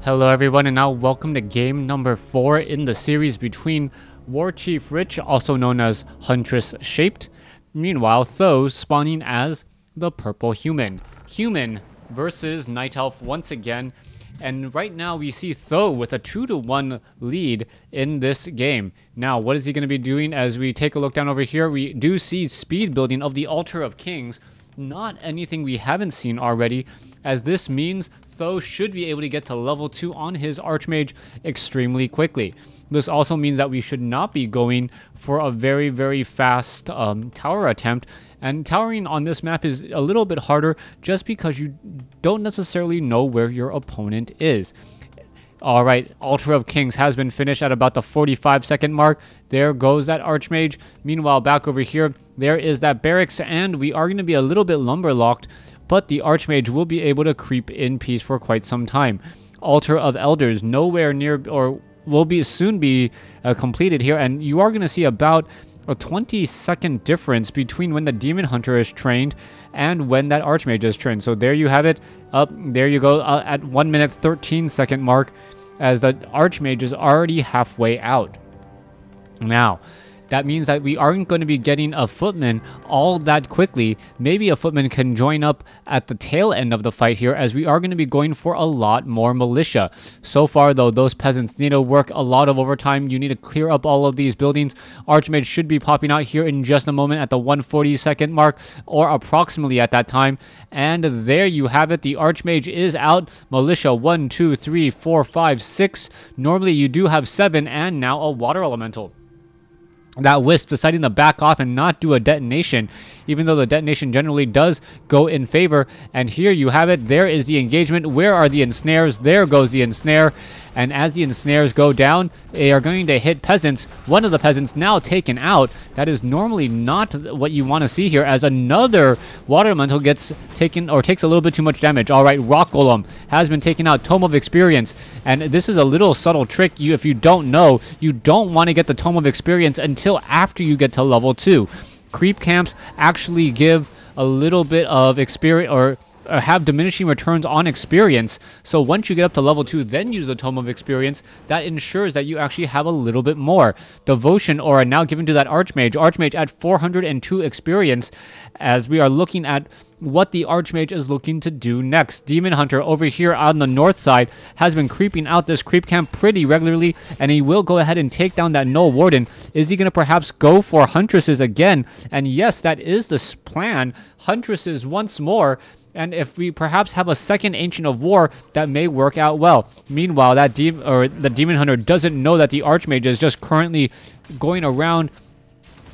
Hello everyone, and now welcome to game number 4 in the series between WarChief Rich, also known as Huntress Shaped, meanwhile Th000 spawning as the Purple Human. Human versus Night Elf once again, and right now we see Th000 with a 2-1 lead in this game. Now, what is he going to be doing? As we take a look down over here, we do see speed building of the Altar of Kings, not anything we haven't seen already, as this means Th000 should be able to get to level 2 on his Archmage extremely quickly. This also means that we should not be going for a very fast tower attempt, and towering on this map is a little bit harder just because you don't necessarily know where your opponent is. Alright, Altar of Kings has been finished at about the 45-second mark. There goes that Archmage. Meanwhile, back over here, there is that barracks, and we are going to be a little bit lumber locked, but the Archmage will be able to creep in peace for quite some time. Altar of Elders, nowhere near, or will be soon be completed here, and you are going to see about a 20-second difference between when the Demon Hunter is trained and when that Archmage is trained. So there you have it. Up there you go at 1 minute 13-second mark, as the Archmage is already halfway out. Now, that means that we aren't going to be getting a footman all that quickly. Maybe a footman can join up at the tail end of the fight here, as we are going to be going for a lot more militia. So far, though, those peasants need to work a lot of overtime. You need to clear up all of these buildings. Archmage should be popping out here in just a moment at the 140-second mark, or approximately at that time. And there you have it. The Archmage is out. Militia 1, 2, 3, 4, 5, 6. Normally you do have 7, and now a water elemental. That Wisp deciding to back off and not do a detonation, even though the detonation generally does go in favor. And here you have it. There is the engagement. Where are the ensnares? There goes the ensnare. And as the ensnares go down, they are going to hit peasants. One of the peasants now taken out. That is normally not what you want to see here, as another water elemental gets taken, or takes a little bit too much damage. All right, Rock Golem has been taken out. Tome of Experience. And this is a little subtle trick. If you don't know, you don't want to get the Tome of Experience until after you get to level 2. Creep camps actually give a little bit of experience, or have diminishing returns on experience. So once you get up to level 2, then use the Tome of Experience. That ensures that you actually have a little bit more. Devotion Aura now given to that Archmage. Archmage at 402 experience, as we are looking at what the Archmage is looking to do next. Demon Hunter over here on the north side has been creeping out this creep camp pretty regularly, and he will go ahead and take down that Null Warden. Is he going to perhaps go for Huntresses again? And yes, that is the plan. Huntresses once more. And if we perhaps have a second Ancient of War, that may work out well. Meanwhile, that the Demon Hunter doesn't know that the Archmage is just currently going around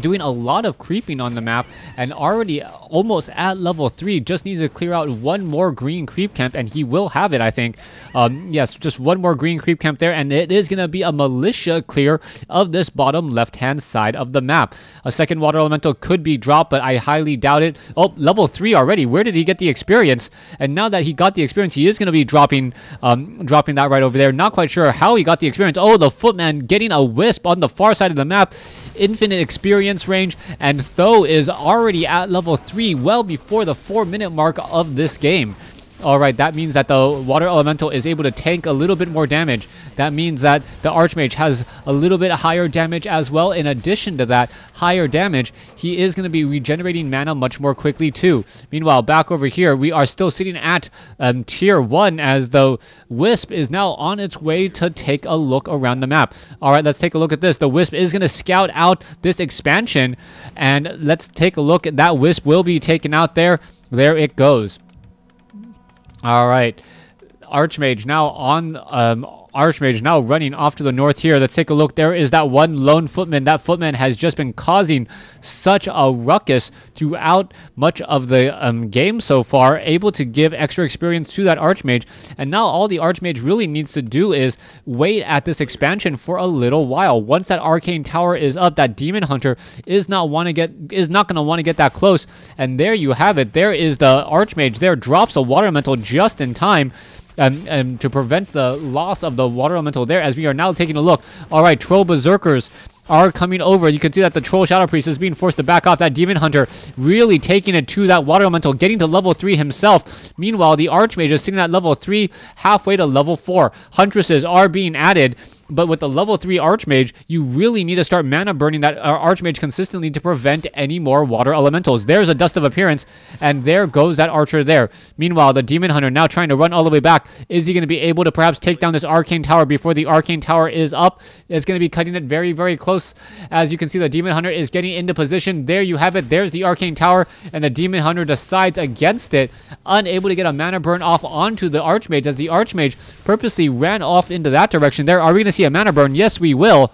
doing a lot of creeping on the map, and already almost at level 3. Just needs to clear out one more green creep camp, and he will have it, I think. Yes, just one more green creep camp there, and it is going to be a militia clear of this bottom left-hand side of the map. A second water elemental could be dropped, but I highly doubt it. Oh, level 3 already. Where did he get the experience? And now that he got the experience, he is going to be dropping that right over there. Not quite sure how he got the experience. Oh, the footman getting a wisp on the far side of the map. Infinite experience range, and Th000 is already at level 3 well before the 4-minute mark of this game. Alright, that means that the water elemental is able to tank a little bit more damage. That means that the Archmage has a little bit higher damage as well. In addition to that higher damage, he is going to be regenerating mana much more quickly too. Meanwhile, back over here, we are still sitting at tier 1, as the Wisp is now on its way to take a look around the map. Alright, let's take a look at this. The Wisp is going to scout out this expansion, and let's take a look. That Wisp will be taken out there. There it goes. All right, Archmage now on Archmage now running off to the north here. Let's take a look. There is that one lone footman. That footman has just been causing such a ruckus throughout much of the game so far, able to give extra experience to that Archmage. And now all the Archmage really needs to do is wait at this expansion for a little while. Once that Arcane Tower is up, that Demon Hunter is not going to want to get that close. And there you have it. There is the Archmage. There drops a water elemental just in time. To prevent the loss of the water elemental there, as we are now taking a look. All right, Troll Berserkers are coming over. You can see that the Troll Shadow Priest is being forced to back off. That Demon Hunter really taking it to that Water Elemental, getting to level 3 himself. Meanwhile, the Archmage is sitting at level 3, halfway to level 4. Huntresses are being added. But with the level 3 Archmage, you really need to start mana burning that Archmage consistently to prevent any more water elementals. There's a Dust of Appearance, and there goes that Archer there. Meanwhile, the Demon Hunter now trying to run all the way back. Is he going to be able to perhaps take down this Arcane Tower before the Arcane Tower is up? It's going to be cutting it very, very close. As you can see, the Demon Hunter is getting into position. There you have it. There's the Arcane Tower, and the Demon Hunter decides against it, unable to get a mana burn off onto the Archmage, as the Archmage purposely ran off into that direction. There, are we going to see a mana burn? Yes, we will,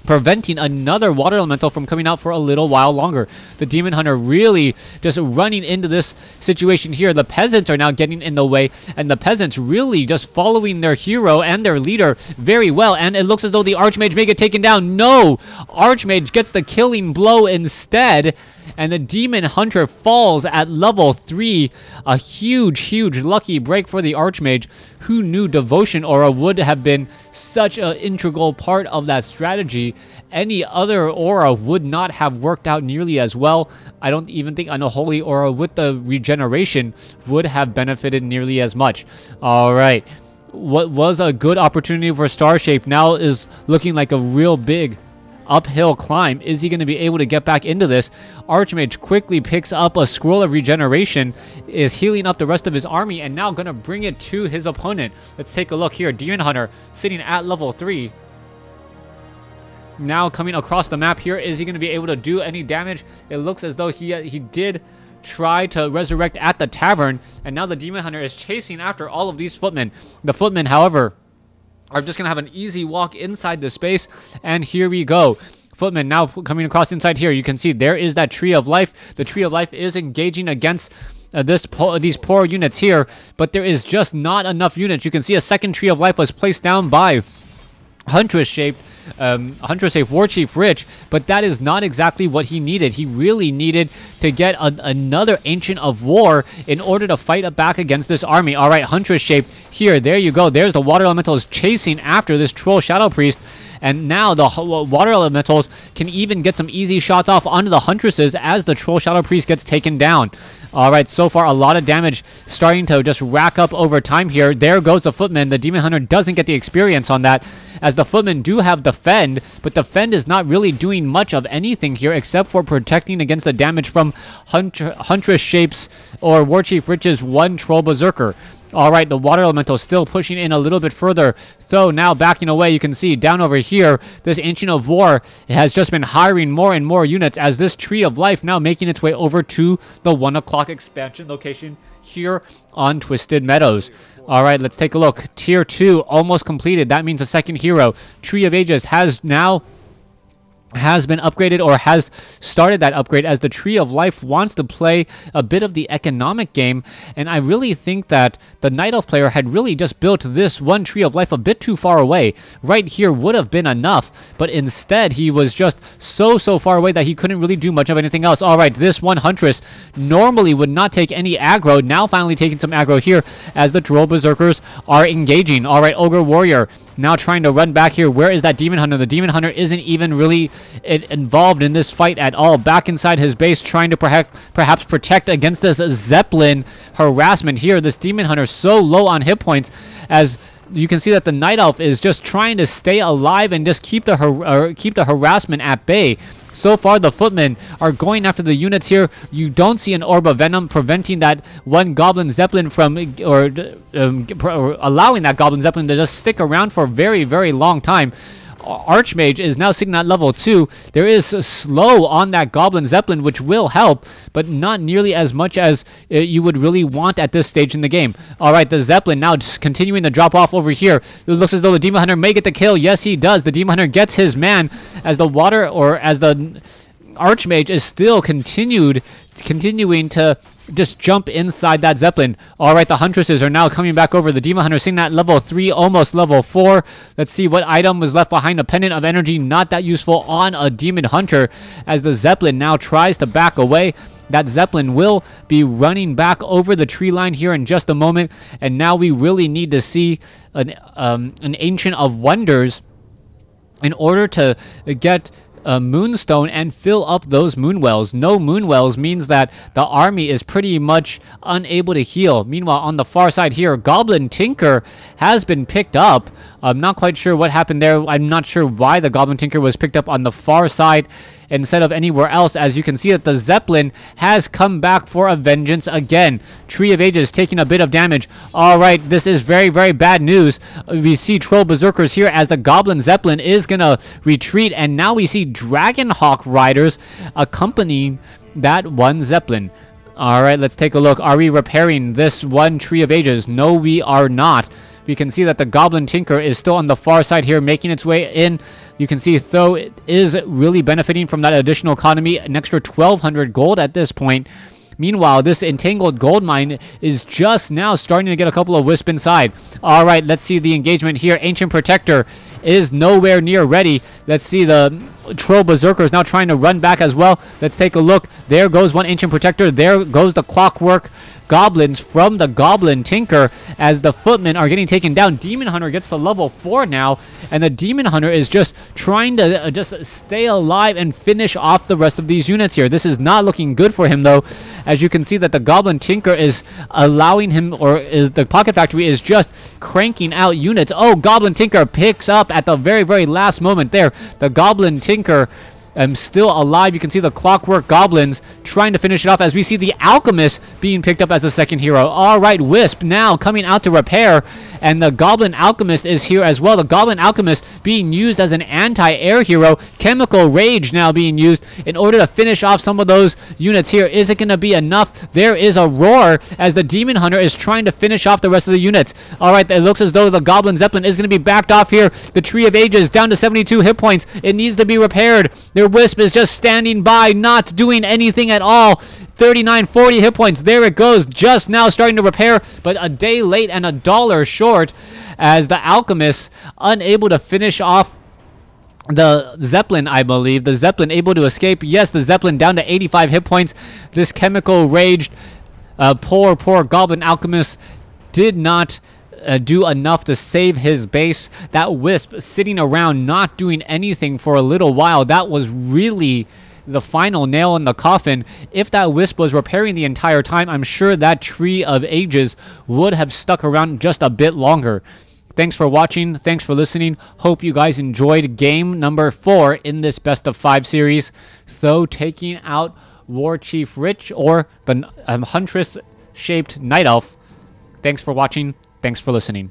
preventing another water elemental from coming out for a little while longer. The Demon Hunter really just running into this situation here. The peasants are now getting in the way, and the peasants really just following their hero and their leader very well, and it looks as though the Archmage may get taken down. No! Archmage gets the killing blow instead, and the Demon Hunter falls at level 3. A huge, huge lucky break for the Archmage. Who knew Devotion Aura would have been such an integral part of that strategy? Any other aura would not have worked out nearly as well. I don't even think Unholy Aura with the regeneration would have benefited nearly as much. Alright. What was a good opportunity for Starshape now is looking like a real big uphill climb. Is he going to be able to get back into this? Archmage quickly picks up a Scroll of Regeneration, is healing up the rest of his army, and now going to bring it to his opponent. Let's take a look here. Demon Hunter sitting at level 3. Now coming across the map here. Is he going to be able to do any damage? It looks as though he did try to resurrect at the tavern, and now the Demon Hunter is chasing after all of these footmen. The footmen, however, are just going to have an easy walk inside the space, and here we go. Footman now coming across inside here. You can see there is that Tree of Life. The Tree of Life is engaging against these poor units here, but there is just not enough units. You can see a second Tree of Life was placed down by Huntress-shaped WarChief Rich, but that is not exactly what he needed. He really needed to get another Ancient of War in order to fight back against this army. All right, Huntress-shaped here. There you go. There's the Water Elementals chasing after this Troll Shadow Priest. And now the Water Elementals can even get some easy shots off onto the Huntresses as the Troll Shadow Priest gets taken down. Alright, so far a lot of damage starting to just rack up over time here. There goes the Footman. The Demon Hunter doesn't get the experience on that, as the Footmen do have Defend, but Defend is not really doing much of anything here except for protecting against the damage from Huntress Shapes or WarChief Rich's one Troll Berserker. Alright, the Water Elemental still pushing in a little bit further. Though now backing away, you can see down over here, this Ancient of War has just been hiring more and more units, as this Tree of Life now making its way over to the 1 o'clock expansion location here on Twisted Meadows. Alright, let's take a look. Tier 2 almost completed. That means the second hero, Tree of Ages, has been upgraded, or has started that upgrade, as the Tree of Life wants to play a bit of the economic game. And I really think that the Night Elf player had really just built this one Tree of Life a bit too far away. Right here would have been enough, but instead he was just so far away that he couldn't really do much of anything else. Alright, this one Huntress normally would not take any aggro, now finally taking some aggro here as the Troll Berserkers are engaging. Alright, Ogre Warrior now trying to run back here. Where is that Demon Hunter? The Demon Hunter isn't even really involved in this fight at all. Back inside his base, trying to perhaps protect against this Zeppelin harassment here. This Demon Hunter so low on hit points, as you can see that the Night Elf is just trying to stay alive and just keep the harassment at bay. So far, the Footmen are going after the units here. You don't see an Orb of Venom preventing that one Goblin Zeppelin from, or allowing that Goblin Zeppelin to just stick around for a very, very long time. Archmage is now sitting at level 2. There is slow on that Goblin Zeppelin, which will help, but not nearly as much as you would really want at this stage in the game. Alright, the Zeppelin now just continuing to drop off over here. It looks as though the Demon Hunter may get the kill. Yes, he does. The Demon Hunter gets his man, as the Archmage is still continuing to just jump inside that Zeppelin. Alright, the Huntresses are now coming back over. The Demon Hunter sitting at level 3, almost level 4. Let's see what item was left behind. A Pendant of Energy, not that useful on a Demon Hunter, as the Zeppelin now tries to back away. That Zeppelin will be running back over the tree line here in just a moment, and now we really need to see an Ancient of Wonders in order to get a moonstone and fill up those moon wells. No moon wells means that the army is pretty much unable to heal. Meanwhile, on the far side here, Goblin Tinker has been picked up. I'm not quite sure what happened there. I'm not sure why the Goblin Tinker was picked up on the far side instead of anywhere else. As you can see that the Zeppelin has come back for a vengeance again. Tree of Ages taking a bit of damage. Alright, this is very, very bad news. We see Troll Berserkers here as the Goblin Zeppelin is gonna retreat, and now we see Dragonhawk Riders accompanying that one Zeppelin. Alright, let's take a look. Are we repairing this one Tree of Ages? No, we are not. We can see that the Goblin Tinker is still on the far side here, making its way in. You can see Th000 is really benefiting from that additional economy, an extra 1,200 gold at this point. Meanwhile, this entangled gold mine is just now starting to get a couple of wisps inside. All right, let's see the engagement here. Ancient Protector is nowhere near ready. Let's see the Troll Berserkers now trying to run back as well. Let's take a look. There goes one Ancient Protector. There goes the Clockwork Goblins from the Goblin Tinker as the Footmen are getting taken down. Demon Hunter gets to level 4 now, and the Demon Hunter is just trying to just stay alive and finish off the rest of these units here. This is not looking good for him, though, as you can see that the Goblin Tinker is allowing him, or is the Pocket Factory is just cranking out units. Oh, Goblin Tinker picks up at the very, very last moment there. The Goblin Tinker still alive. You can see the Clockwork Goblins trying to finish it off as we see the Alchemist being picked up as a second hero. All right, Wisp now coming out to repair, and the Goblin Alchemist is here as well. The Goblin Alchemist being used as an anti-air hero. Chemical Rage now being used in order to finish off some of those units here. Is it going to be enough? There is a roar as the Demon Hunter is trying to finish off the rest of the units. All right, it looks as though the Goblin Zeppelin is going to be backed off here. The Tree of Ages down to 72 hit points. It needs to be repaired. Their Wisp is just standing by, not doing anything at all. 39, 40 hit points. There it goes. Just now starting to repair, but a day late and $1 short as the Alchemist unable to finish off the Zeppelin, I believe. The Zeppelin able to escape. Yes, the Zeppelin down to 85 hit points. This Chemical Raged, poor Goblin Alchemist did not do enough to save his base. That Wisp sitting around not doing anything for a little while, that was really the final nail in the coffin. If that Wisp was repairing the entire time, I'm sure that Tree of Ages would have stuck around just a bit longer. Thanks for watching. Thanks for listening. Hope you guys enjoyed game number 4 in this best of 5 series. So taking out WarChief Rich, or the Huntress-shaped Night Elf. Thanks for watching. Thanks for listening.